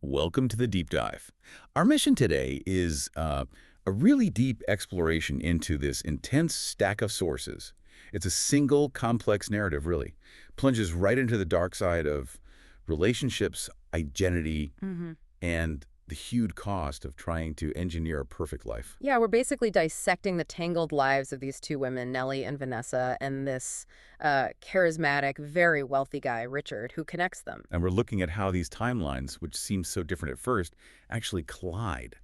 Welcome to the deep dive. Our mission today is a really deep exploration into this intense stack of sources. It's a single, complex narrative, really. Plunges right into the dark side of relationships, identity, and the huge cost of trying to engineer a perfect life. Yeah, we're basically dissecting the tangled lives of these two women, Nellie and Vanessa, and this charismatic, very wealthy guy, Richard, who connects them. And we're looking at how these timelines, which seem so different at first, actually collide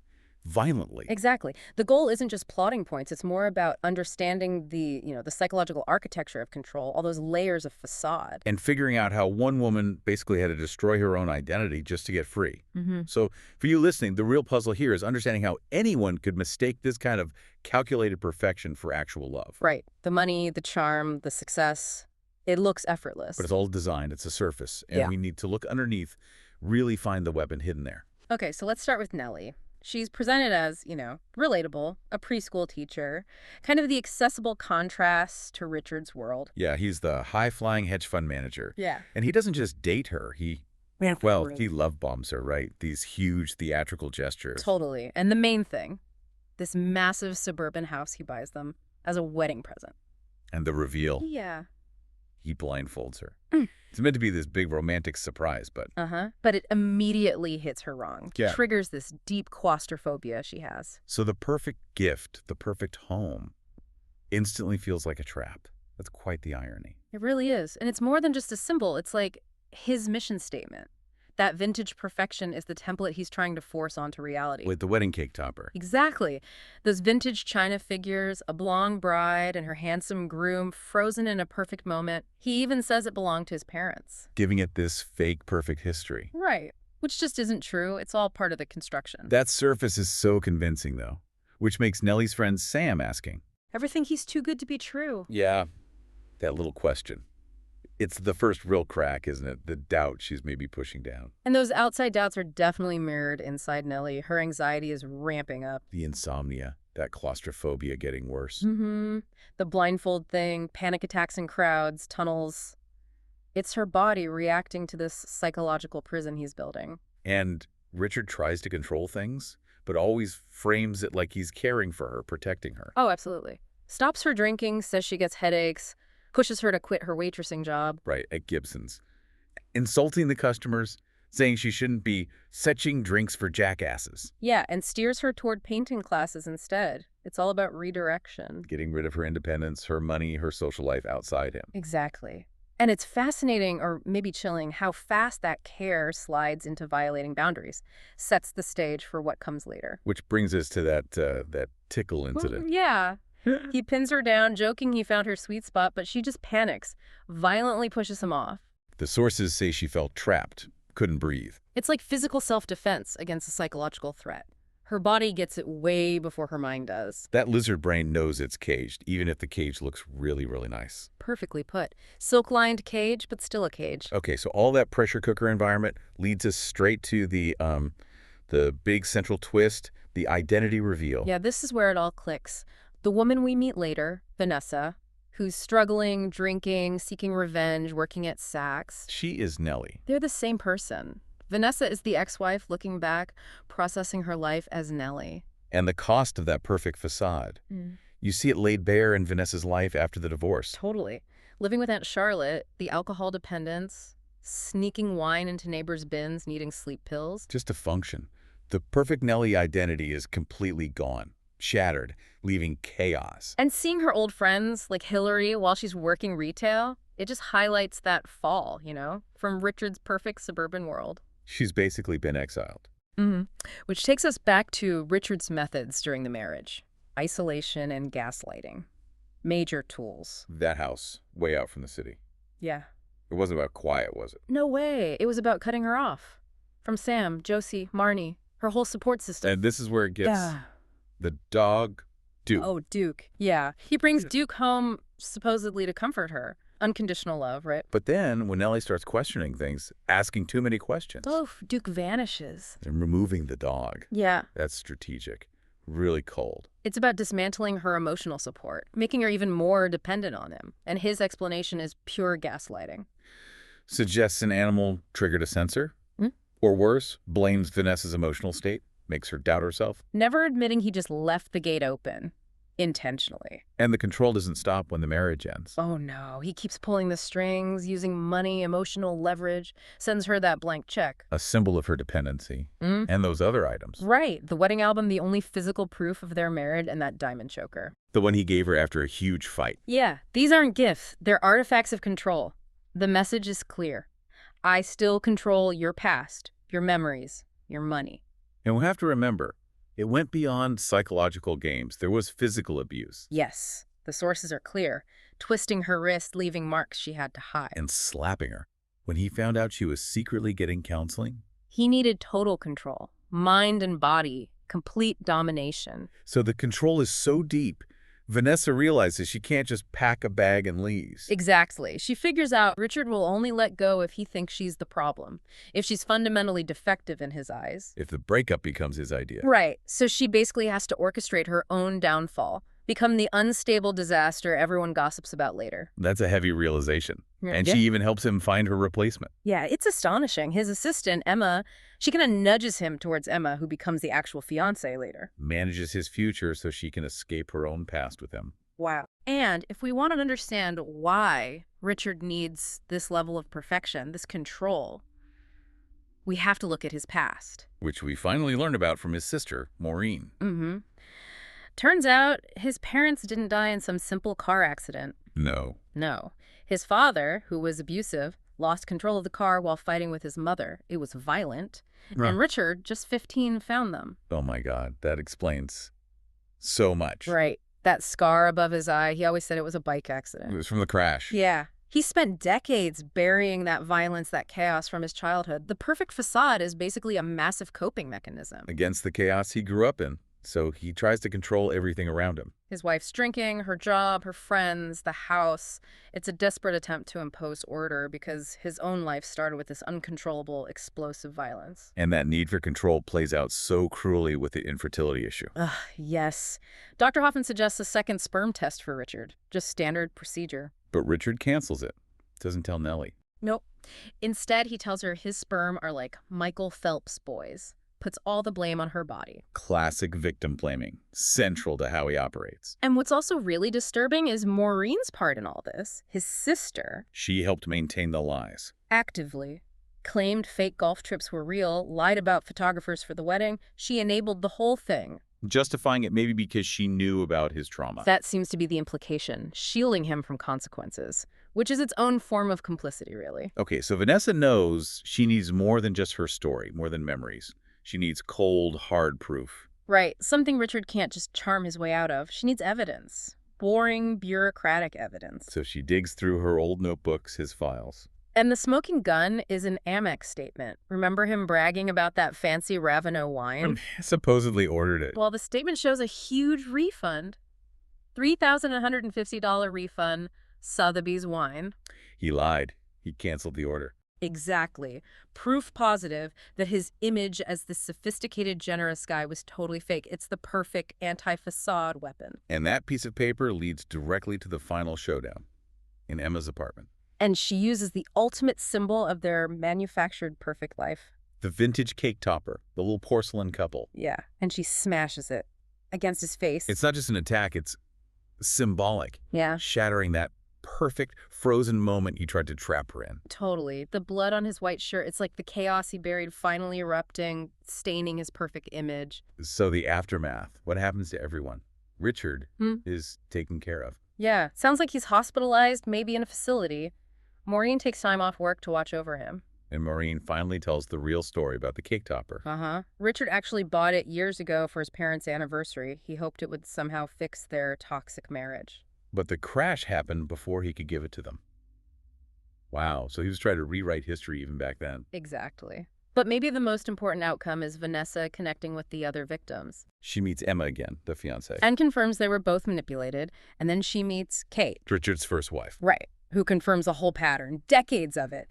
violently. Exactly. The goal isn't just plotting points. It's more about understanding the psychological architecture of control, all those layers of facade. And figuring out how one woman basically had to destroy her own identity just to get free. So for you listening, the real puzzle here is understanding how anyone could mistake this kind of calculated perfection for actual love. Right. The money, the charm, the success, it looks effortless. But it's all designed. It's a surface. And we need to look underneath, really find the weapon hidden there. Okay, so let's start with Nellie. She's presented as, relatable, a preschool teacher, kind of the accessible contrast to Richard's world. Yeah, he's the high-flying hedge fund manager. Yeah. And he doesn't just date her. He love bombs her, right? These huge theatrical gestures. Totally. And the main thing, this massive suburban house he buys them as a wedding present. And the reveal. Yeah. He blindfolds her. It's meant to be this big romantic surprise, but... But it immediately hits her wrong. Yeah. Triggers this deep claustrophobia she has. So the perfect gift, the perfect home, instantly feels like a trap. That's quite the irony. It really is. And it's more than just a symbol. It's like his mission statement. That vintage perfection is the template he's trying to force onto reality. With the wedding cake topper. Exactly. Those vintage china figures, a blonde bride and her handsome groom frozen in a perfect moment. He even says it belonged to his parents. Giving it this fake perfect history. Right. Which just isn't true. It's all part of the construction. That surface is so convincing, though, which makes Nellie's friend Sam asking. Ever think he's too good to be true? Yeah, that little question. It's the first real crack, isn't it? The doubt she's maybe pushing down. And those outside doubts are definitely mirrored inside Nellie. Her anxiety is ramping up. The insomnia, that claustrophobia getting worse. The blindfold thing, panic attacks in crowds, tunnels. It's her body reacting to this psychological prison he's building. And Richard tries to control things, but always frames it like he's caring for her, protecting her. Oh, absolutely. Stops her drinking, says she gets headaches, pushes her to quit her waitressing job. Right, at Gibson's. Insulting the customers, saying she shouldn't be fetching drinks for jackasses. Yeah, and steers her toward painting classes instead. It's all about redirection. Getting rid of her independence, her money, her social life outside him. Exactly. And it's fascinating, or maybe chilling, how fast that care slides into violating boundaries. Sets the stage for what comes later. Which brings us to that tickle incident. Well, yeah. He pins her down, joking he found her sweet spot, but she just panics, violently pushes him off. The sources say she felt trapped, couldn't breathe. It's like physical self-defense against a psychological threat. Her body gets it way before her mind does. That lizard brain knows it's caged, even if the cage looks really, really nice. Perfectly put. Silk-lined cage, but still a cage. Okay, so all that pressure cooker environment leads us straight to the big central twist, the identity reveal. Yeah, this is where it all clicks. The woman we meet later, Vanessa, who's struggling, drinking, seeking revenge, working at Saks. She is Nellie. They're the same person. Vanessa is the ex-wife looking back, processing her life as Nellie. And the cost of that perfect facade. You see it laid bare in Vanessa's life after the divorce. Totally. Living with Aunt Charlotte, the alcohol dependence, sneaking wine into neighbors' bins, needing sleep pills. Just to function. The perfect Nellie identity is completely gone. Shattered, leaving chaos. And seeing her old friends, like Hillary, while she's working retail, it just highlights that fall, from Richard's perfect suburban world. She's basically been exiled. Which takes us back to Richard's methods during the marriage. Isolation and gaslighting. Major tools. That house, way out from the city. Yeah. It wasn't about quiet, was it? No way. It was about cutting her off. From Sam, Josie, Marnie, her whole support system. And this is where it gets... The dog, Duke. Oh, Duke. Yeah. He brings Duke home supposedly to comfort her. Unconditional love, right? But then, when Nellie starts questioning things, asking too many questions. Oh, Duke vanishes. And removing the dog. Yeah. That's strategic. Really cold. It's about dismantling her emotional support, making her even more dependent on him. And his explanation is pure gaslighting. Suggests an animal triggered a sensor? Or worse, blames Vanessa's emotional state, makes her doubt herself. Never admitting he just left the gate open. Intentionally. And the control doesn't stop when the marriage ends. Oh no, he keeps pulling the strings, using money, emotional leverage, sends her that blank check. A symbol of her dependency. And those other items. Right, the wedding album, the only physical proof of their marriage, and that diamond choker. The one he gave her after a huge fight. Yeah, these aren't gifts, they're artifacts of control. The message is clear. I still control your past, your memories, your money. And we have to remember, it went beyond psychological games. There was physical abuse. Yes, the sources are clear. Twisting her wrist, leaving marks she had to hide. And slapping her. When he found out she was secretly getting counseling. He needed total control. Mind and body. Complete domination. So the control is so deep, Vanessa realizes she can't just pack a bag and leave. Exactly. She figures out Richard will only let go if he thinks she's the problem. If she's fundamentally defective in his eyes. If the breakup becomes his idea. Right. So she basically has to orchestrate her own downfall. Become the unstable disaster everyone gossips about later. That's a heavy realization. Yeah. And she even helps him find her replacement. Yeah, it's astonishing. His assistant, Emma, she kind of nudges him towards Emma, who becomes the actual fiancée later. Manages his future so she can escape her own past with him. Wow. And if we want to understand why Richard needs this level of perfection, this control, we have to look at his past. Which we finally learn about from his sister, Maureen. Turns out his parents didn't die in some simple car accident. No. No. His father, who was abusive, lost control of the car while fighting with his mother. It was violent. And Richard, just 15, found them. Oh my God, that explains so much. Right. That scar above his eye, he always said it was a bike accident. It was from the crash. Yeah. He spent decades burying that violence, that chaos from his childhood. The perfect facade is basically a massive coping mechanism. Against the chaos he grew up in. So he tries to control everything around him. His wife's drinking, her job, her friends, the house. It's a desperate attempt to impose order because his own life started with this uncontrollable, explosive violence. And that need for control plays out so cruelly with the infertility issue. Yes. Dr. Hoffman suggests a second sperm test for Richard. Just standard procedure. But Richard cancels it. Doesn't tell Nellie. Nope. Instead, he tells her his sperm are like Michael Phelps' boys. Puts all the blame on her body. Classic victim blaming, central to how he operates. And what's also really disturbing is Maureen's part in all this. His sister. She helped maintain the lies. Actively. Claimed fake golf trips were real, lied about photographers for the wedding. She enabled the whole thing. Justifying it maybe because she knew about his trauma. That seems to be the implication, shielding him from consequences, which is its own form of complicity, really. Okay, so Vanessa knows she needs more than just her story, more than memories. She needs cold, hard proof. Right. Something Richard can't just charm his way out of. She needs evidence. Boring, bureaucratic evidence. So she digs through her old notebooks, his files. And the smoking gun is an Amex statement. Remember him bragging about that fancy Ravino wine? Supposedly ordered it. Well, the statement shows a huge refund. $3,150 refund, Sotheby's wine. He lied. He canceled the order. Exactly. Proof positive that his image as this sophisticated, generous guy was totally fake. It's the perfect anti-facade weapon. And that piece of paper leads directly to the final showdown in Emma's apartment. And she uses the ultimate symbol of their manufactured perfect life. The vintage cake topper, the little porcelain couple. Yeah, and she smashes it against his face. It's not just an attack, it's symbolic. Yeah. Shattering that perfect frozen moment he tried to trap her in. Totally. The blood on his white shirt, it's like the chaos he buried finally erupting, staining his perfect image. So the aftermath, what happens to everyone? Richard is taken care of. Yeah, sounds like he's hospitalized, maybe in a facility. Maureen takes time off work to watch over him. And Maureen finally tells the real story about the cake topper. Richard actually bought it years ago for his parents' anniversary. He hoped it would somehow fix their toxic marriage. But the crash happened before he could give it to them. Wow, so he was trying to rewrite history even back then. Exactly. But maybe the most important outcome is Vanessa connecting with the other victims. She meets Emma again, the fiancée. And confirms they were both manipulated. And then she meets Kate. Richard's first wife. Right. Who confirms a whole pattern, decades of it.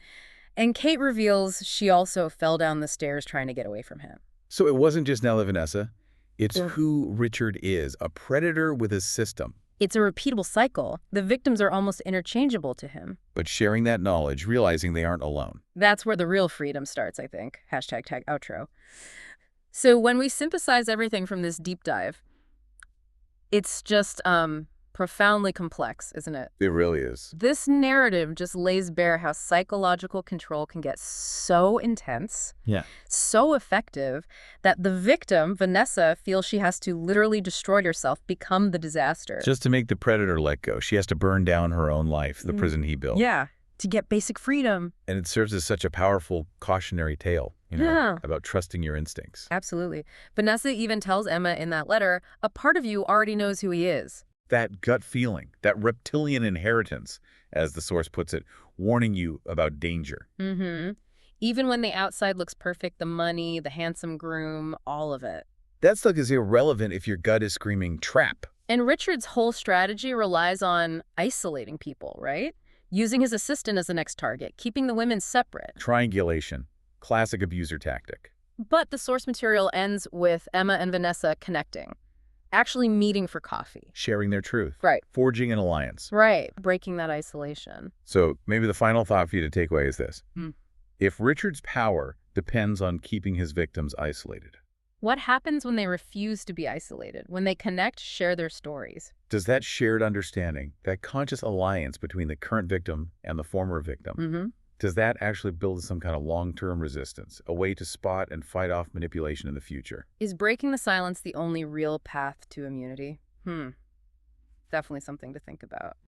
And Kate reveals she also fell down the stairs trying to get away from him. So it wasn't just Nellie Vanessa. It's who Richard is, a predator with a system. It's a repeatable cycle. The victims are almost interchangeable to him. But sharing that knowledge, realizing they aren't alone. That's where the real freedom starts, I think. Hashtag tag outro. So when we synthesize everything from this deep dive, it's just profoundly complex, isn't it? It really is. This narrative just lays bare how psychological control can get so intense, so effective, that the victim, Vanessa, feels she has to literally destroy herself, become the disaster. Just to make the predator let go, she has to burn down her own life, the prison he built. Yeah, to get basic freedom. And it serves as such a powerful cautionary tale, about trusting your instincts. Absolutely. Vanessa even tells Emma in that letter, a part of you already knows who he is. That gut feeling, that reptilian inheritance, as the source puts it, warning you about danger. Even when the outside looks perfect, the money, the handsome groom, all of it. That stuff is irrelevant if your gut is screaming trap. And Richard's whole strategy relies on isolating people, right? Using his assistant as the next target, keeping the women separate. Triangulation. Classic abuser tactic. But the source material ends with Emma and Vanessa connecting. Actually meeting for coffee. Sharing their truth. Right. Forging an alliance. Right. Breaking that isolation. So maybe the final thought for you to take away is this. If Richard's power depends on keeping his victims isolated, what happens when they refuse to be isolated? When they connect, share their stories? does that shared understanding, that conscious alliance between the current victim and the former victim, does that actually build some kind of long-term resistance, a way to spot and fight off manipulation in the future? Is breaking the silence the only real path to immunity? Definitely something to think about.